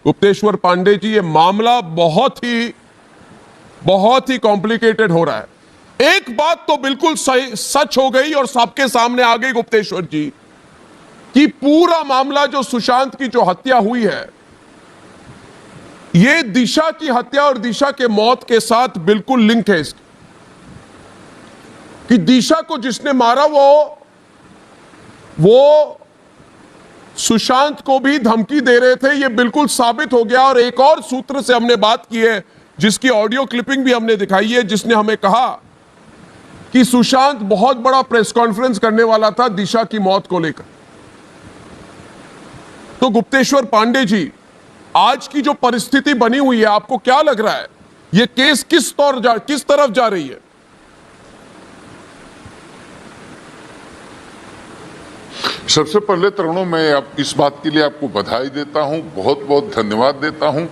गुप्तेश्वर पांडे जी, ये मामला बहुत ही कॉम्प्लिकेटेड हो रहा है। एक बात तो बिल्कुल सही सच हो गई और सबके सामने आ गई गुप्तेश्वर जी, कि पूरा मामला जो सुशांत की जो हत्या हुई है, ये दिशा की हत्या और दिशा के मौत के साथ बिल्कुल लिंक है इसकी। कि दिशा को जिसने मारा वो सुशांत को भी धमकी दे रहे थे, ये बिल्कुल साबित हो गया। और एक और सूत्र से हमने बात की है, जिसकी ऑडियो क्लिपिंग भी हमने दिखाई है, जिसने हमें कहा कि सुशांत बहुत बड़ा प्रेस कॉन्फ्रेंस करने वाला था दिशा की मौत को लेकर। तो गुप्तेश्वर पांडे जी, आज की जो परिस्थिति बनी हुई है, आपको क्या लग रहा है, यह केस किस तरफ जा रही है? सबसे पहले तरुणों, मैं इस बात के लिए आपको बधाई देता हूं, बहुत बहुत धन्यवाद देता हूं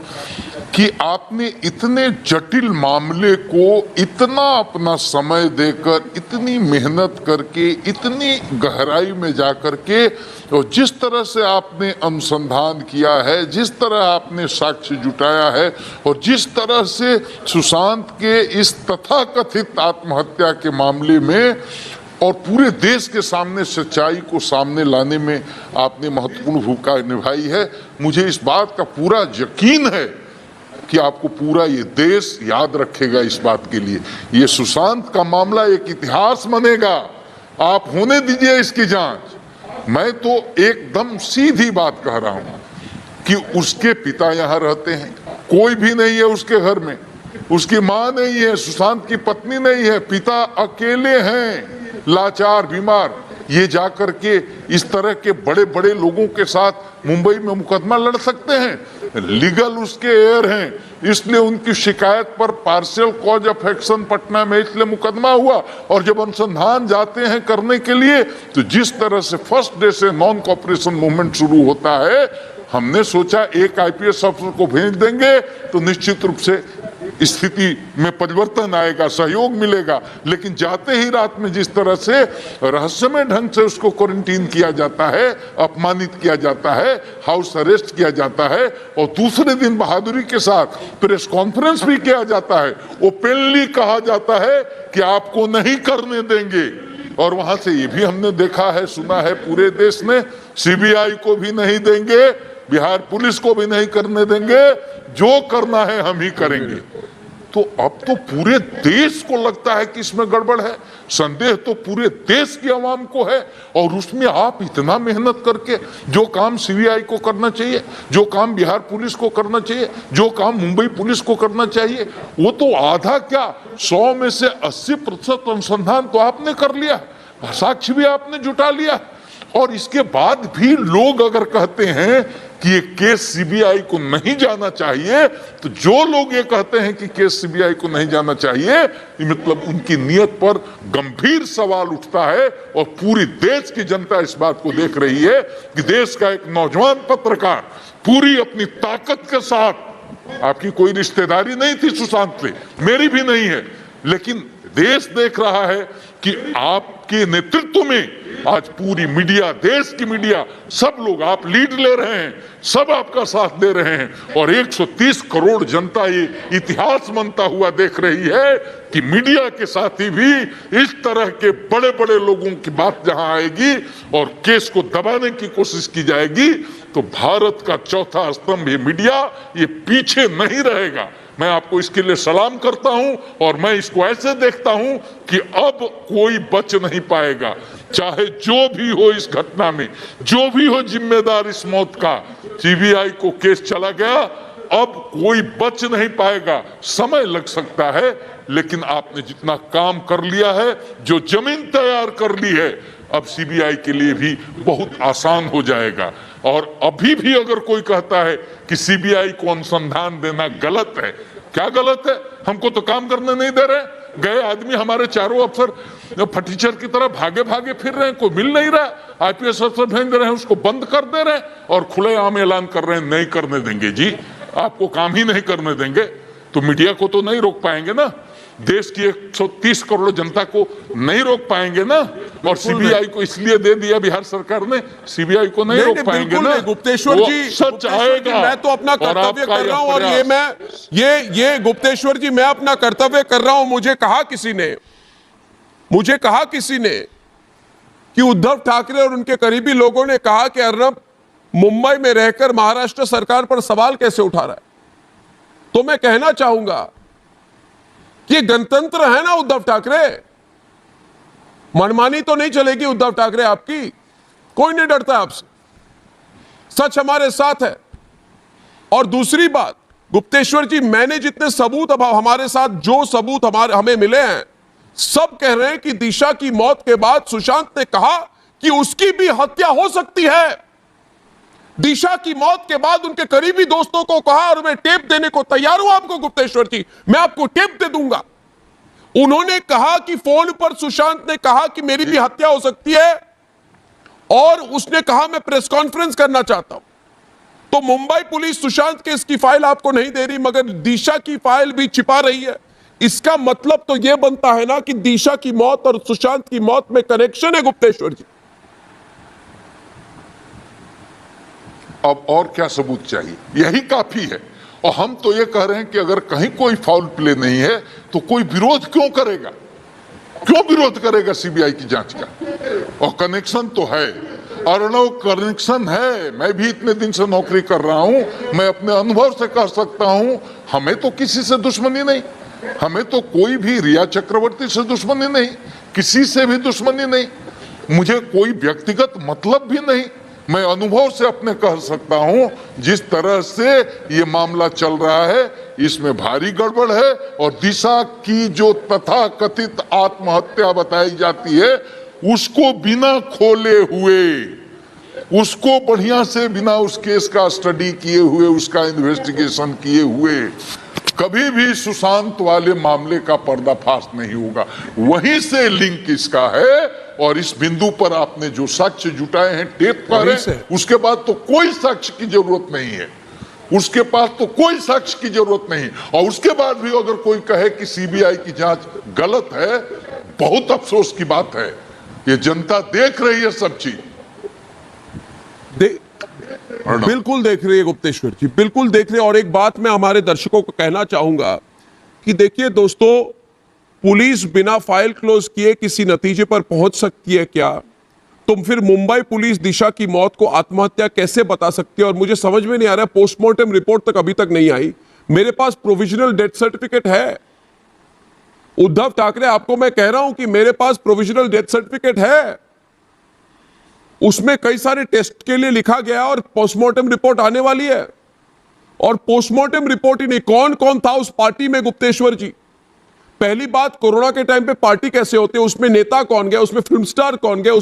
कि आपने इतने जटिल मामले को इतना अपना समय देकर, इतनी मेहनत करके, इतनी गहराई में जाकर के, और जिस तरह से आपने अनुसंधान किया है, जिस तरह आपने साक्ष्य जुटाया है, और जिस तरह से सुशांत के इस तथाकथित आत्महत्या के मामले में और पूरे देश के सामने सच्चाई को सामने लाने में आपने महत्वपूर्ण भूमिका निभाई है, मुझे इस बात का पूरा यकीन है कि आपको पूरा ये देश याद रखेगा। इस बात के लिए ये सुशांत का मामला एक इतिहास बनेगा। आप होने दीजिए इसकी जांच। मैं तो एकदम सीधी बात कह रहा हूं कि उसके पिता यहां रहते हैं, कोई भी नहीं है उसके घर में, उसकी मां नहीं है, सुशांत की पत्नी नहीं है, पिता अकेले हैं, लाचार, बीमार। ये जाकर के इस तरह के बड़े बड़े लोगों के साथ मुंबई में मुकदमा लड़ सकते हैं? लीगल उसके एयर हैं, इसलिए उनकी शिकायत पर partial cause of action Patna में इसलिए मुकदमा हुआ। और जब अनुसंधान जाते हैं करने के लिए, तो जिस तरह से फर्स्ट डे से नॉन कॉपरेशन मूवमेंट शुरू होता है, हमने सोचा एक आईपीएस अफसर को भेज देंगे तो निश्चित रूप से स्थिति में परिवर्तन आएगा, सहयोग मिलेगा। लेकिन जाते ही रात में जिस तरह से रहस्यमय ढंग से उसको क्वारंटीन किया जाता है, अपमानित किया जाता है, हाउस अरेस्ट किया जाता है, और दूसरे दिन बहादुरी के साथ प्रेस कॉन्फ्रेंस भी किया जाता है, ओपनली कहा जाता है कि आपको नहीं करने देंगे। और वहां से ये भी हमने देखा है, सुना है पूरे देश ने, सीबीआई को भी नहीं देंगे, बिहार पुलिस को भी नहीं करने देंगे, जो करना है हम ही करेंगे। तो अब तो पूरे देश को लगता है कि इसमें गड़बड़ है। संदेह तो पूरे देश की आवाम को है। और उसमें आप इतना मेहनत करके, जो काम सीबीआई को करना चाहिए, जो काम बिहार पुलिस को करना चाहिए, जो काम मुंबई पुलिस को करना चाहिए, वो तो आधा क्या 100 में से 80% अनुसंधान तो आपने कर लिया, साक्ष्य भी आपने जुटा लिया। और इसके बाद भी लोग अगर कहते हैं कि ये केस सीबीआई को नहीं जाना चाहिए, तो जो लोग ये कहते हैं कि केस सीबीआई को नहीं जाना चाहिए, मतलब उनकी नीयत पर गंभीर सवाल उठता है। और पूरी देश की जनता इस बात को देख रही है कि देश का एक नौजवान पत्रकार पूरी अपनी ताकत के साथ, आपकी कोई रिश्तेदारी नहीं थी सुशांत से, मेरी भी नहीं है, लेकिन देश देख रहा है कि आपके नेतृत्व में आज पूरी मीडिया, देश की मीडिया, सब लोग, आप लीड ले रहे हैं, सब आपका साथ दे रहे हैं। और 130 करोड़ जनता ये इतिहास बनता हुआ देख रही है कि मीडिया के साथ ही भी इस तरह के बड़े बड़े लोगों की बात जहां आएगी और केस को दबाने की कोशिश की जाएगी, तो भारत का चौथा स्तंभ ये मीडिया, ये पीछे नहीं रहेगा। मैं आपको इसके लिए सलाम करता हूं। और मैं इसको ऐसे देखता हूं कि अब कोई बच नहीं पाएगा, चाहे जो भी हो इस घटना में, जो भी हो जिम्मेदार इस मौत का। सीबीआई को केस चला गया, अब कोई बच नहीं पाएगा। समय लग सकता है, लेकिन आपने जितना काम कर लिया है, जो जमीन तैयार कर ली है, अब सीबीआई के लिए भी बहुत आसान हो जाएगा। और अभी भी अगर कोई कहता है कि सीबीआई को अनुसंधान देना गलत है, क्या गलत है? हमको तो काम करने नहीं दे रहे। गए आदमी हमारे चारों अफसर फटीचर की तरह भागे भागे फिर रहे हैं, कोई मिल नहीं रहा। आईपीएस अफसर भेज रहे हैं, उसको बंद कर दे रहे हैं, और खुलेआम ऐलान कर रहे हैं नहीं करने देंगे जी, आपको काम ही नहीं करने देंगे। तो मीडिया को तो नहीं रोक पाएंगे ना। देश की 130 करोड़ जनता को नहीं रोक पाएंगे ना। और सीबीआई को इसलिए दे दिया बिहार सरकार ने, सीबीआई को नहीं रोक पाएंगे बिल्कुल ना। नहीं, गुप्तेश्वर वो जी, सच गुप्तेश्वर जी, आएगा। मैं तो अपना और कर्तव्य आपका कर रहा हूं, यह और ये गुप्तेश्वर जी, मैं अपना कर्तव्य कर रहा हूं। मुझे कहा किसी ने कि उद्धव ठाकरे और उनके करीबी लोगों ने कहा कि अर्नब मुंबई में रहकर महाराष्ट्र सरकार पर सवाल कैसे उठा रहा है। तो मैं कहना चाहूंगा कि ये गणतंत्र है ना उद्धव ठाकरे, मनमानी तो नहीं चलेगी उद्धव ठाकरे आपकी, कोई नहीं डरता आपसे, सच हमारे साथ है। और दूसरी बात गुप्तेश्वर जी, मैंने जितने सबूत अब हमारे साथ जो सबूत हमें मिले हैं, सब कह रहे हैं कि दिशा की मौत के बाद सुशांत ने कहा कि उसकी भी हत्या हो सकती है। दिशा की मौत के बाद उनके करीबी दोस्तों को कहा, और मैं टेप देने को तैयार हूं आपको गुप्तेश्वर जी, मैं आपको टेप दे दूंगा। उन्होंने कहा कि फोन पर सुशांत ने कहा कि मेरी भी हत्या हो सकती है, और उसने कहा मैं प्रेस कॉन्फ्रेंस करना चाहता हूं। तो मुंबई पुलिस सुशांत केस की फाइल आपको नहीं दे रही, मगर दिशा की फाइल भी छिपा रही है। इसका मतलब तो यह बनता है ना कि दिशा की मौत और सुशांत की मौत में कनेक्शन है गुप्तेश्वर जी। अब और क्या सबूत चाहिए, यही काफी है। और हम तो ये कह रहे हैं कि अगर कहीं कोई फाउल प्ले नहीं है तो कोई विरोध क्यों करेगा, क्यों विरोध करेगा सीबीआई की जांच का। और कनेक्शन तो है, अर्णव कनेक्शन है। मैं भी इतने दिन से नौकरी कर रहा हूं, मैं अपने अनुभव से कह सकता हूं, हमें तो किसी से दुश्मनी नहीं, हमें तो कोई भी रिया चक्रवर्ती से दुश्मनी नहीं, किसी से भी दुश्मनी नहीं, मुझे कोई व्यक्तिगत मतलब भी नहीं। मैं अनुभव से अपने कह सकता हूं, जिस तरह से ये मामला चल रहा है इसमें भारी गड़बड़ है। और दिशा की जो तथाकथित आत्महत्या बताई जाती है, उसको बिना खोले हुए, उसको बढ़िया से बिना उस केस का स्टडी किए हुए, उसका इन्वेस्टिगेशन किए हुए कभी भी सुशांत वाले मामले का पर्दाफाश नहीं होगा। वहीं से लिंक इसका है। और इस बिंदु पर आपने जो साक्ष्य जुटाए हैं टेप पर, उसके बाद तो कोई साक्ष्य की जरूरत नहीं है, उसके पास तो कोई साक्ष्य की जरूरत नहीं। और उसके बाद भी अगर कोई कहे कि सीबीआई की जांच गलत है, बहुत अफसोस की बात है। ये जनता देख रही है सब चीज, बिल्कुल देख रही है गुप्तेश्वर जी, बिल्कुल देख रहे हैं। और एक बात मैं हमारे दर्शकों को कहना चाहूंगा कि देखिए दोस्तों, पुलिस बिना फाइल क्लोज किए किसी नतीजे पर पहुंच सकती है क्या? तो फिर मुंबई पुलिस दिशा की मौत को आत्महत्या कैसे बता सकती है? और मुझे समझ में नहीं आ रहा है, पोस्टमार्टम रिपोर्ट तक अभी तक नहीं आई। मेरे पास प्रोविजनल डेथ सर्टिफिकेट है उद्धव ठाकरे, आपको मैं कह रहा हूं कि मेरे पास प्रोविजनल डेथ सर्टिफिकेट है, उसमें कई सारे टेस्ट के लिए लिखा गया और पोस्टमार्टम रिपोर्ट आने वाली है। और पोस्टमार्टम रिपोर्ट ही नहीं, कौन कौन था उस पार्टी में गुप्तेश्वर जी। पहली बात, कोरोना के टाइम पे पार्टी कैसे होते हैं, उसमें नेता कौन गया, उसमें फिल्म स्टार कौन गया,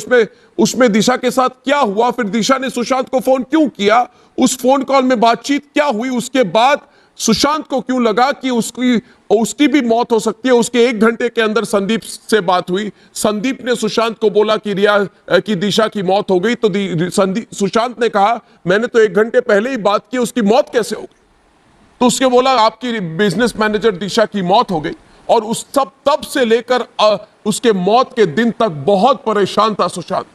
उसमें दिशा के साथ क्या हुआ, फिर दिशा ने सुशांत को फोन क्यों किया, उस फोन कॉल में बातचीत क्या हुई, उसके बाद सुशांत को क्यों लगा कि उसकी भी मौत हो सकती है। उसके 1 घंटे के अंदर संदीप से बात हुई, संदीप ने सुशांत को बोला कि कि दिशा की मौत हो गई, तो सुशांत ने कहा मैंने तो 1 घंटे पहले ही बात की, उसकी मौत कैसे हो गई? तो उसके बोला आपकी बिजनेस मैनेजर दिशा की मौत हो गई। और उस तब से लेकर उसके मौत के दिन तक बहुत परेशान था सुशांत।